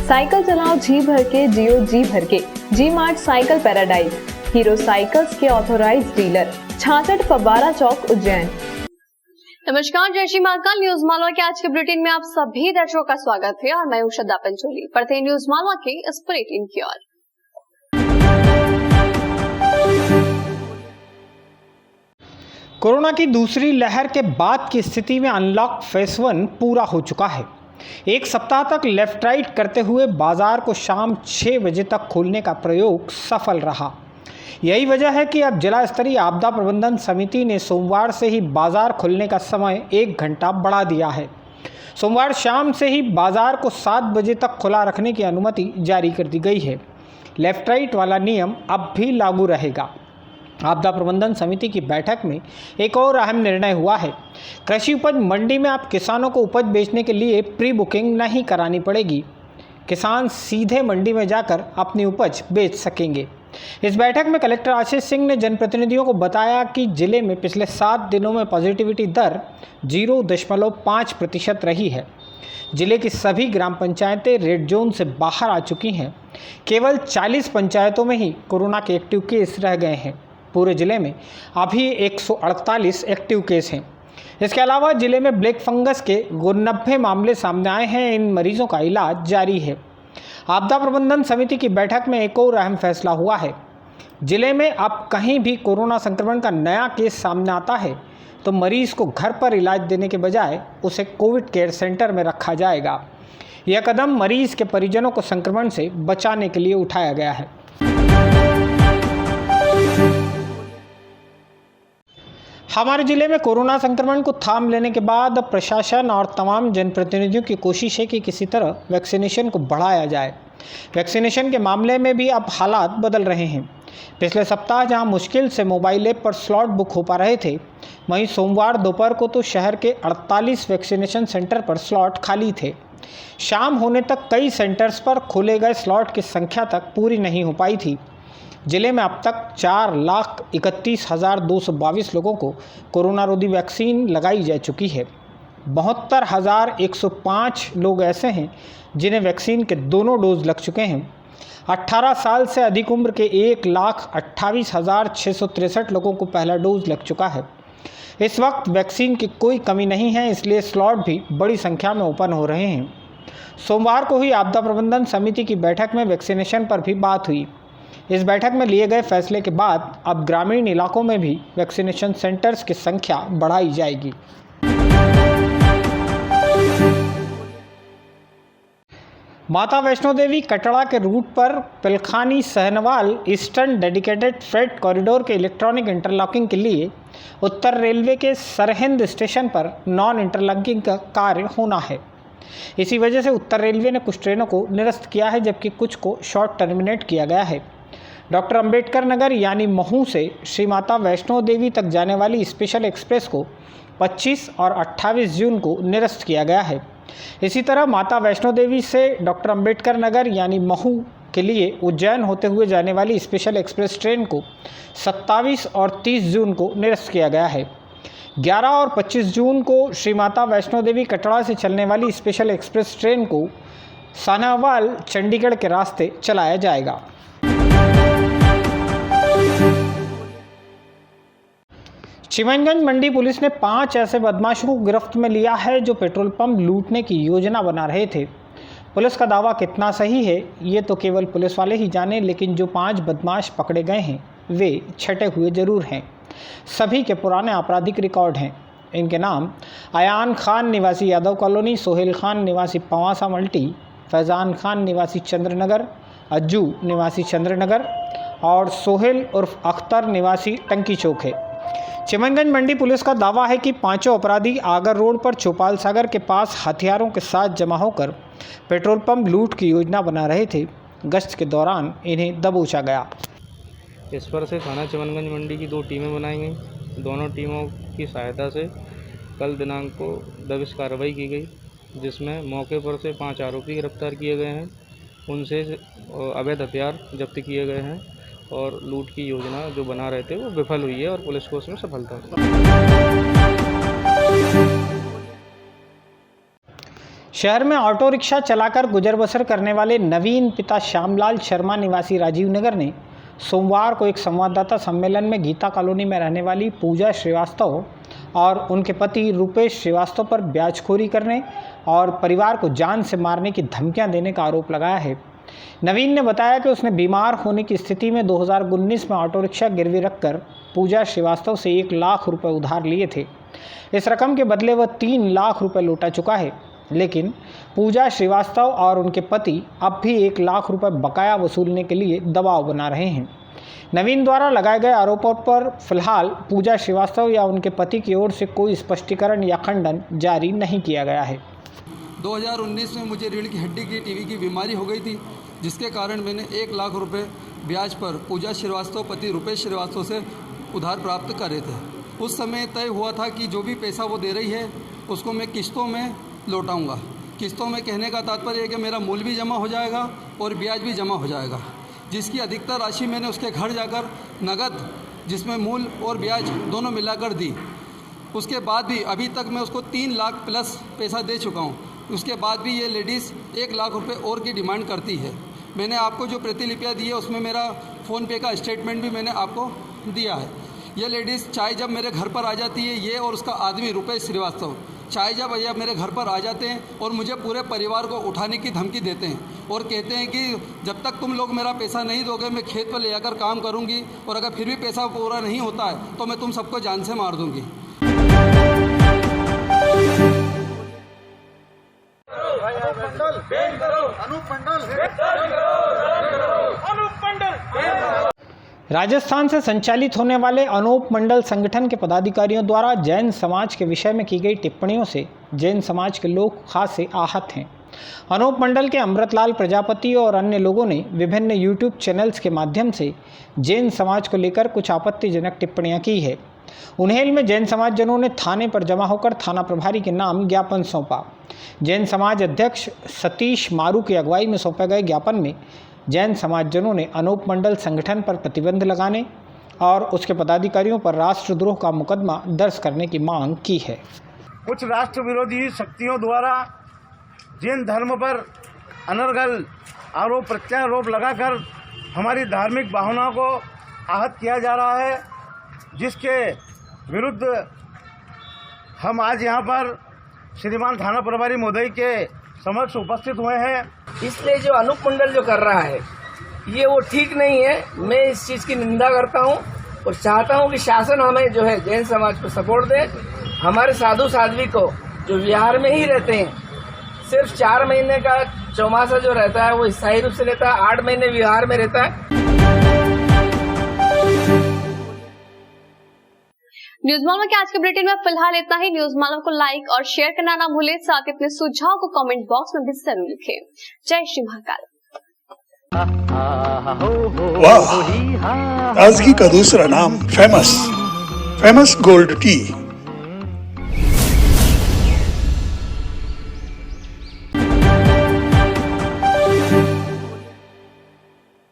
Cycle चलाओ जी भर के, जियो जी भर के। G Mart Cycle Paradise, Hero cycles के ऑथोराइज डीलर, 66 फव्वारा चौक, उज्जैन। नमस्कार, जय श्री महाकाल। न्यूज मालवा के आज के बुलेटिन में आप सभी दर्शकों का स्वागत है और मैं हूं श्रद्धा पंचोली। पढ़ते हैं न्यूज मालवा के इस बुलेटिन की ओर। कोरोना की दूसरी लहर के बाद की स्थिति में अनलॉक फेज 1 पूरा हो चुका है। एक सप्ताह तक लेफ्ट राइट करते हुए बाजार को शाम 6 बजे तक खोलने का प्रयोग सफल रहा। यही वजह है कि अब जिला स्तरीय आपदा प्रबंधन समिति ने सोमवार से ही बाजार खुलने का समय 1 घंटा बढ़ा दिया है। सोमवार शाम से ही बाजार को 7 बजे तक खुला रखने की अनुमति जारी कर दी गई है। लेफ्ट राइट वाला नियम अब भी लागू रहेगा। आपदा प्रबंधन समिति की बैठक में एक और अहम निर्णय हुआ है। कृषि उपज मंडी में अब किसानों को उपज बेचने के लिए प्री बुकिंग नहीं करानी पड़ेगी। किसान सीधे मंडी में जाकर अपनी उपज बेच सकेंगे। इस बैठक में कलेक्टर आशीष सिंह ने जनप्रतिनिधियों को बताया कि जिले में पिछले 7 दिनों में पॉजिटिविटी दर 0.5% रही है। जिले की सभी ग्राम पंचायतें रेड जोन से बाहर आ चुकी हैं। केवल 40 पंचायतों में ही कोरोना के एक्टिव केस रह गए हैं। पूरे जिले में अभी 148 एक्टिव केस हैं। इसके अलावा जिले में ब्लैक फंगस के 90 मामले सामने आए हैं। इन मरीजों का इलाज जारी है। आपदा प्रबंधन समिति की बैठक में एक और अहम फैसला हुआ है। जिले में अब कहीं भी कोरोना संक्रमण का नया केस सामने आता है तो मरीज को घर पर इलाज देने के बजाय उसे कोविड केयर सेंटर में रखा जाएगा। यह कदम मरीज के परिजनों को संक्रमण से बचाने के लिए उठाया गया है। हमारे जिले में कोरोना संक्रमण को थाम लेने के बाद प्रशासन और तमाम जनप्रतिनिधियों की कोशिश है कि किसी तरह वैक्सीनेशन को बढ़ाया जाए। वैक्सीनेशन के मामले में भी अब हालात बदल रहे हैं। पिछले सप्ताह जहां मुश्किल से मोबाइल ऐप पर स्लॉट बुक हो पा रहे थे, वहीं सोमवार दोपहर को तो शहर के 48 वैक्सीनेशन सेंटर पर स्लॉट खाली थे। शाम होने तक कई सेंटर्स पर खोले गए स्लॉट की संख्या तक पूरी नहीं हो पाई थी। जिले में अब तक 4,31,222 लोगों को कोरोना रोधी वैक्सीन लगाई जा चुकी है। 72,105 लोग ऐसे हैं जिन्हें वैक्सीन के दोनों डोज लग चुके हैं। 18 साल से अधिक उम्र के 1,28,663 लोगों को पहला डोज लग चुका है। इस वक्त वैक्सीन की कोई कमी नहीं है, इसलिए स्लॉट भी बड़ी संख्या में ओपन हो रहे हैं। सोमवार को हुई आपदा प्रबंधन समिति की बैठक में वैक्सीनेशन पर भी बात हुई। इस बैठक में लिए गए फैसले के बाद अब ग्रामीण इलाकों में भी वैक्सीनेशन सेंटर्स की संख्या बढ़ाई जाएगी। माता वैष्णो देवी कटड़ा के रूट पर पिलखानी Sahnewal eastern dedicated freight corridor के इलेक्ट्रॉनिक इंटरलॉकिंग के लिए उत्तर रेलवे के सरहिंद स्टेशन पर नॉन इंटरलॉकिंग का कार्य होना है। इसी वजह से उत्तर रेलवे ने कुछ ट्रेनों को निरस्त किया है, जबकि कुछ को शॉर्ट टर्मिनेट किया गया है। डॉक्टर अंबेडकर नगर यानी महू से श्री माता वैष्णो देवी तक जाने वाली स्पेशल एक्सप्रेस को 25 और 28 जून को निरस्त किया गया है। इसी तरह माता वैष्णो देवी से डॉक्टर अंबेडकर नगर यानी महू के लिए उज्जैन होते हुए जाने वाली स्पेशल एक्सप्रेस ट्रेन को 27 और 30 जून को निरस्त किया गया है। 11 और 25 जून को श्री माता वैष्णो देवी कटड़ा से चलने वाली स्पेशल एक्सप्रेस ट्रेन को सानावाल चंडीगढ़ के रास्ते चलाया जाएगा। चिमनगंज मंडी पुलिस ने 5 ऐसे बदमाशों को गिरफ्त में लिया है जो पेट्रोल पंप लूटने की योजना बना रहे थे। पुलिस का दावा कितना सही है ये तो केवल पुलिस वाले ही जाने, लेकिन जो 5 बदमाश पकड़े गए हैं वे छटे हुए जरूर हैं। सभी के पुराने आपराधिक रिकॉर्ड हैं। इनके नाम अयान खान निवासी यादव कॉलोनी, सोहेल खान निवासी पवासा मल्टी, फैज़ान खान निवासी चंद्रनगर, अज्जू निवासी चंद्रनगर और सोहेल उर्फ अख्तर निवासी टंकी चौक है। चिमनगंज मंडी पुलिस का दावा है कि 5 अपराधी आगर रोड पर चौपाल सागर के पास हथियारों के साथ जमा होकर पेट्रोल पंप लूट की योजना बना रहे थे। गश्त के दौरान इन्हें दबोचा गया। इस पर से थाना चिमनगंज मंडी की 2 टीमें बनाई गई। दोनों टीमों की सहायता से कल दिनांक को दबिश कार्रवाई की गई, जिसमें मौके पर से 5 आरोपी गिरफ्तार किए गए हैं। उनसे अवैध हथियार जब्त किए गए हैं और लूट की योजना जो बना रहे थे वो विफल हुई है और पुलिस को उसमें सफलता हुई। शहर में ऑटो रिक्शा चलाकर गुजर बसर करने वाले नवीन पिता श्यामलाल शर्मा निवासी राजीव नगर ने सोमवार को एक संवाददाता सम्मेलन में गीता कॉलोनी में रहने वाली पूजा श्रीवास्तव और उनके पति रूपेश श्रीवास्तव पर ब्याजखोरी करने और परिवार को जान से मारने की धमकियां देने का आरोप लगाया है। नवीन ने बताया कि उसने बीमार होने की स्थिति में 2019 में ऑटो रिक्शा गिरवी रखकर पूजा श्रीवास्तव से 1 लाख रुपए उधार लिए थे। इस रकम के बदले वह 3 लाख रुपए लौटा चुका है, लेकिन पूजा श्रीवास्तव और उनके पति अब भी 1 लाख रुपए बकाया वसूलने के लिए दबाव बना रहे हैं। नवीन द्वारा लगाए गए आरोपों पर फिलहाल पूजा श्रीवास्तव या उनके पति की ओर से कोई स्पष्टीकरण या खंडन जारी नहीं किया गया है। 2019 में मुझे रीढ़ की हड्डी की टीबी की बीमारी हो गई थी, जिसके कारण मैंने 1 लाख रुपए ब्याज पर पूजा श्रीवास्तव पति रूपेश श्रीवास्तव से उधार प्राप्त करे थे। उस समय तय हुआ था कि जो भी पैसा वो दे रही है उसको मैं किस्तों में लौटाऊंगा। किस्तों में कहने का तात्पर्य है कि मेरा मूल भी जमा हो जाएगा और ब्याज भी जमा हो जाएगा, जिसकी अधिकतर राशि मैंने उसके घर जाकर नगद, जिसमें मूल और ब्याज दोनों मिलाकर दी। उसके बाद भी अभी तक मैं उसको 3 लाख प्लस पैसा दे चुका हूँ। उसके बाद भी ये लेडीज़ 1 लाख रुपए और की डिमांड करती है। मैंने आपको जो प्रतिलिपियाँ दी है उसमें मेरा फ़ोनपे का स्टेटमेंट भी मैंने आपको दिया है। ये लेडीज़ चाहे जब मेरे घर पर आ जाती है, ये और उसका आदमी रूपेश श्रीवास्तव, चाहे जब भैया मेरे घर पर आ जाते हैं और मुझे पूरे परिवार को उठाने की धमकी देते हैं और कहते हैं कि जब तक तुम लोग मेरा पैसा नहीं दोगे मैं खेत पर ले जाकर काम करूँगी, और अगर फिर भी पैसा पूरा नहीं होता है तो मैं तुम सबको जान से मार दूँगी। राजस्थान से संचालित होने वाले अनूप मंडल संगठन के पदाधिकारियों द्वारा जैन समाज के विषय में की गई टिप्पणियों से जैन समाज के लोग खासे आहत हैं। अनूप मंडल के अमृतलाल प्रजापति और अन्य लोगों ने विभिन्न यूट्यूब चैनल्स के माध्यम से जैन समाज को लेकर कुछ आपत्तिजनक टिप्पणियां की है। उन्हेल में जैन समाजजनों ने थाने पर जमा होकर थाना प्रभारी के नाम ज्ञापन सौंपा। जैन समाज अध्यक्ष सतीश मारू की अगुवाई में सौंपे गए ज्ञापन में जैन समाजजनों ने अनूप मंडल संगठन पर प्रतिबंध लगाने और उसके पदाधिकारियों पर राष्ट्रद्रोह का मुकदमा दर्ज करने की मांग की है। कुछ राष्ट्र विरोधी शक्तियों द्वारा जैन धर्म पर अनर्गल आरोप प्रत्यारोप लगाकर हमारी धार्मिक भावनाओं को आहत किया जा रहा है, जिसके विरुद्ध हम आज यहाँ पर श्रीमान थाना प्रभारी महोदय के समक्ष उपस्थित हुए हैं। इसलिए जो अनूप मंडल जो कर रहा है ये वो ठीक नहीं है। मैं इस चीज़ की निंदा करता हूँ और चाहता हूँ कि शासन हमें जो है जैन समाज को सपोर्ट दे। हमारे साधु साध्वी को जो विहार में ही रहते हैं, सिर्फ 4 महीने का चौमासा जो रहता है वो स्थायी रूप से लेता है, 8 महीने विहार में रहता है। न्यूज मालवा के आज के बुलेटिन में फिलहाल इतना ही। न्यूज मालवा को लाइक और शेयर करना ना भूलें, साथ ही अपने सुझाव को कमेंट बॉक्स में भी जरूर लिखें। जय श्री महाकाल। वाह, ताजगी का दूसरा नाम फेमस गोल्ड टी।